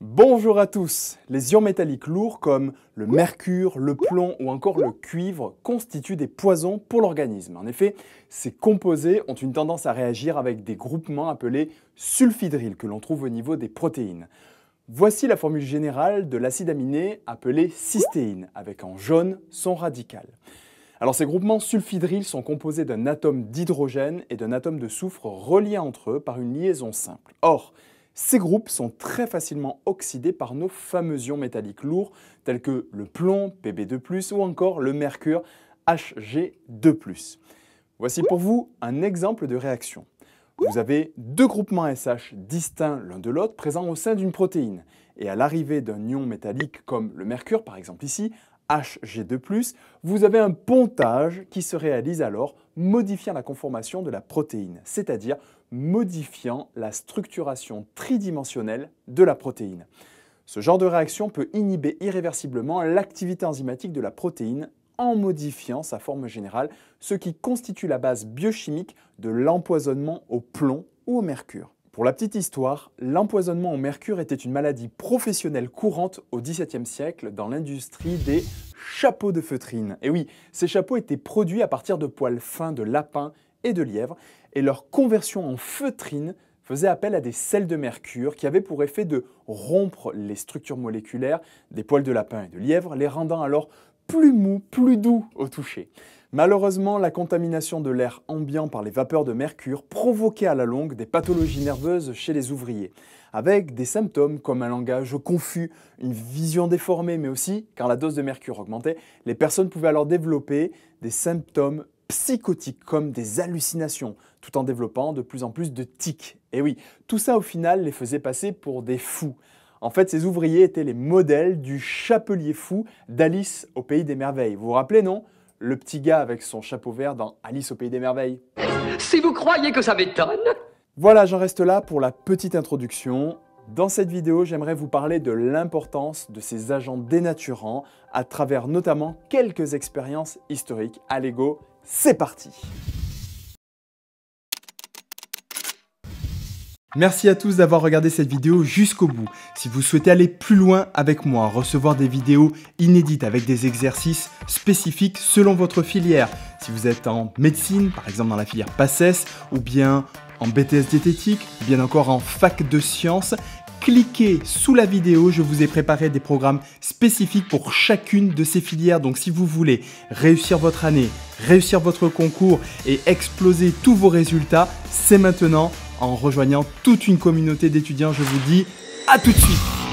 Bonjour à tous! Les ions métalliques lourds comme le mercure, le plomb ou encore le cuivre constituent des poisons pour l'organisme. En effet, ces composés ont une tendance à réagir avec des groupements appelés sulfhydryles que l'on trouve au niveau des protéines. Voici la formule générale de l'acide aminé appelé cystéine, avec en jaune son radical. Alors ces groupements sulfhydryles sont composés d'un atome d'hydrogène et d'un atome de soufre reliés entre eux par une liaison simple. Or, ces groupes sont très facilement oxydés par nos fameux ions métalliques lourds tels que le plomb, Pb2+, ou encore le mercure, Hg2+. Voici pour vous un exemple de réaction. Vous avez deux groupements SH distincts l'un de l'autre présents au sein d'une protéine. Et à l'arrivée d'un ion métallique comme le mercure, par exemple ici, Hg2+, vous avez un pontage qui se réalise alors, modifiant la conformation de la protéine, c'est-à-dire modifiant la structuration tridimensionnelle de la protéine. Ce genre de réaction peut inhiber irréversiblement l'activité enzymatique de la protéine en modifiant sa forme générale, ce qui constitue la base biochimique de l'empoisonnement au plomb ou au mercure. Pour la petite histoire, l'empoisonnement au mercure était une maladie professionnelle courante au XVIIe siècle dans l'industrie des chapeaux de feutrine. Et oui, ces chapeaux étaient produits à partir de poils fins de lapin et de lièvre, et leur conversion en feutrine faisait appel à des sels de mercure qui avaient pour effet de rompre les structures moléculaires des poils de lapin et de lièvre, les rendant alors plus mous, plus doux au toucher. Malheureusement, la contamination de l'air ambiant par les vapeurs de mercure provoquait à la longue des pathologies nerveuses chez les ouvriers, avec des symptômes comme un langage confus, une vision déformée, mais aussi, quand la dose de mercure augmentait, les personnes pouvaient alors développer des symptômes psychotiques comme des hallucinations, tout en développant de plus en plus de tics. Et oui, tout ça au final les faisait passer pour des fous. En fait, ces ouvriers étaient les modèles du chapelier fou d'Alice au Pays des Merveilles. Vous vous rappelez, non? Le petit gars avec son chapeau vert dans Alice au Pays des Merveilles. Si vous croyez que ça m'étonne. Voilà, j'en reste là pour la petite introduction. Dans cette vidéo, j'aimerais vous parler de l'importance de ces agents dénaturants à travers notamment quelques expériences historiques. Allez go, c'est parti! Merci à tous d'avoir regardé cette vidéo jusqu'au bout. Si vous souhaitez aller plus loin avec moi, recevoir des vidéos inédites avec des exercices spécifiques selon votre filière, si vous êtes en médecine, par exemple dans la filière PACES, ou bien en BTS diététique, ou bien encore en fac de sciences, cliquez sous la vidéo, je vous ai préparé des programmes spécifiques pour chacune de ces filières. Donc si vous voulez réussir votre année, réussir votre concours et exploser tous vos résultats, c'est maintenant en rejoignant toute une communauté d'étudiants. Je vous dis à tout de suite.